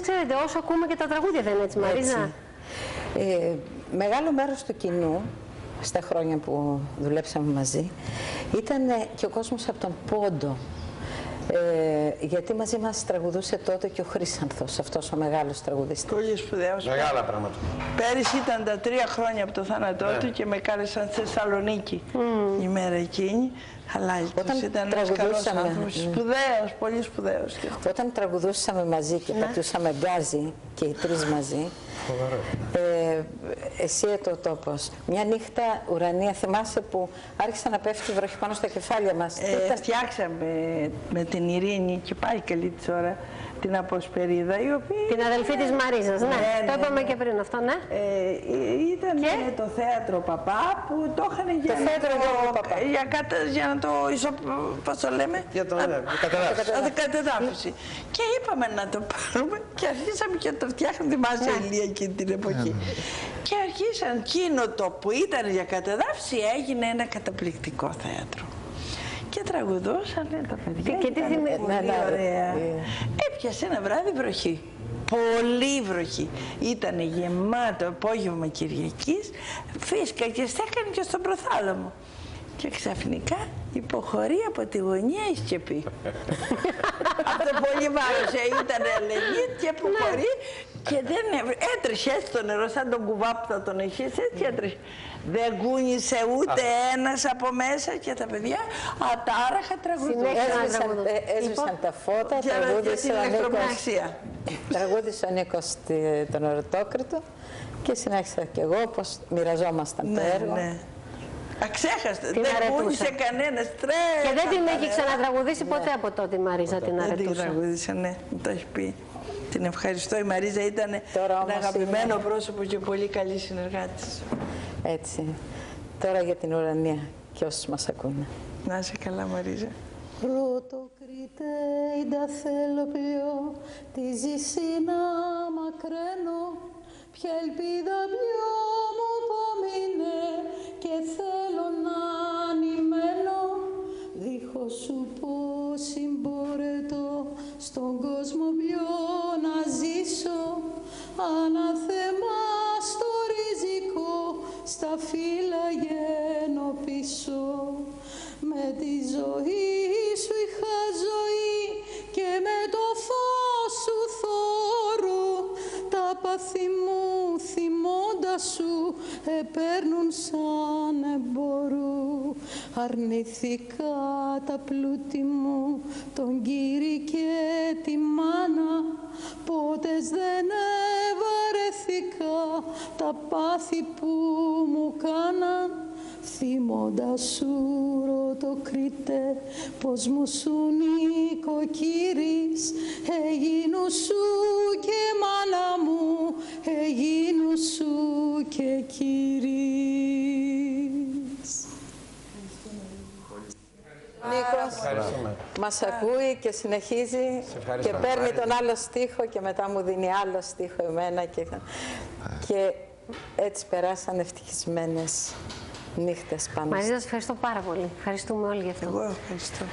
Ξέρετε, όσο ακούμε και τα τραγούδια δεν είναι έτσι, Μαρίζα. Μεγάλο μέρος του κοινού, στα χρόνια που δουλέψαμε μαζί, ήταν και ο κόσμος από τον Πόντο. Γιατί μαζί μας τραγουδούσε τότε και ο Χρύσανθος, αυτός ο μεγάλος τραγουδιστής. Πολύ σπουδαίος. Μεγάλα πράγματα. Πέρυσι ήταν τα 3 χρόνια από το θάνατό του και με κάλεσαν στη Θεσσαλονίκη η μέρα εκείνη. Χαλάλητος, ήταν ένας καλός άνθρωπος, σπουδαίος, πολύ σπουδαίος. Όταν τραγουδούσαμε μαζί και πατούσαμε γκάζι και οι τρεις μαζί, εσύ ο τόπος. Μια νύχτα ουρανία, θυμάσαι που άρχισε να πέφτει βροχή πάνω στα κεφάλια μας. Φτιάξαμε με την Ειρήνη και πάλι καλή της ώρα την Αποσπερίδα, η οποία... Την αδελφή της Μαρίζας, ναι. Το είπαμε και πριν αυτό, ναι. Ήταν το θέατρο Παπά που το είχαν για, για να το πώς το λέμε, για το κατεδάφιση. Και είπαμε να το πάρουμε και αρχίσαμε και το φτιάχνουμε, θυμάσαι Ηλία εκείνη την εποχή. Και αρχίσαν εκείνο το που ήταν για κατεδάφιση έγινε ένα καταπληκτικό θέατρο. Και τραγουδούσαν τα παιδιά. Και τι πολύ ωραία. Έπιασε ένα βράδυ βροχή. Πολύ βροχή. Ήτανε γεμάτο απόγευμα Κυριακής. Φίσκα και στέκανε και στον προθάλαμο. Και ξαφνικά υποχωρεί από τη γωνία η σκεπή. Αυτό πολύ μ' άρεσε. Ήταν ελεγγύη και υποχωρεί. Και δεν έτρεχε έτσι το νερό, σαν τον κουβά που θα τον έχεις, έτσι έτρεχε. Δεν κούνησε ούτε ένας από μέσα και τα παιδιά ατάραχα τραγουδούσαν. Έσβησαν τα φώτα, τραγούδισε ο Νίκος τον Ορωτόκριτο και συνέχισα κι εγώ πως μοιραζόμασταν το έργο. Αξέχαστα, δεν κούνησε κανένας, και δεν την έχει ξανατραγουδήσει ποτέ από τότε η Μαρίζα, την αρετούσα. Δεν την τραγουδίσε, ναι, μου το έχει πει. Την ευχαριστώ, η Μαρίζα ήταν ένα αγαπημένο πρόσωπο και πολύ καλή συνεργάτης. Έτσι. Τώρα για την ουρανία και όσους μας ακούνε. Να είσαι καλά, Μαρίζα. Πρωτοκριτέ, τα θέλω πιο, τη ζήση να μακραίνω, ποια ελπίδα πιο μου απομείνε και θέλω να ανημένω, δίχως σου πώς συμπορετώ, στον κόσμο πιο να ζήσω, ανάθεμα στο ριζικό, στα φύλλα γένω πίσω. Με τη ζωή σου είχα ζωή και με το φως σου θόρου, τα πάθη μου θυμώντας σου επέρνουν σαν εμπόρου. Αρνηθήκα τα πλούτη μου, τον Κύρι και τη μάνα, πότες δεν ευαρέθηκα τα πάθη που μου κάναν. Θυμώντας σου Ρωτοκριτέ, πως μου σου νοικοκύρης, εγίνου σου και μάνα μου, εγίνου σου και κύρις. Νίκος μας ακούει και συνεχίζει και παίρνει τον άλλο στίχο και μετά μου δίνει άλλο στίχο εμένα και έτσι περάσαν ευτυχισμένες νύχτες πάνω. Μαρίζα, σας ευχαριστώ πάρα πολύ. Ευχαριστούμε όλοι για αυτό. Εγώ ευχαριστώ.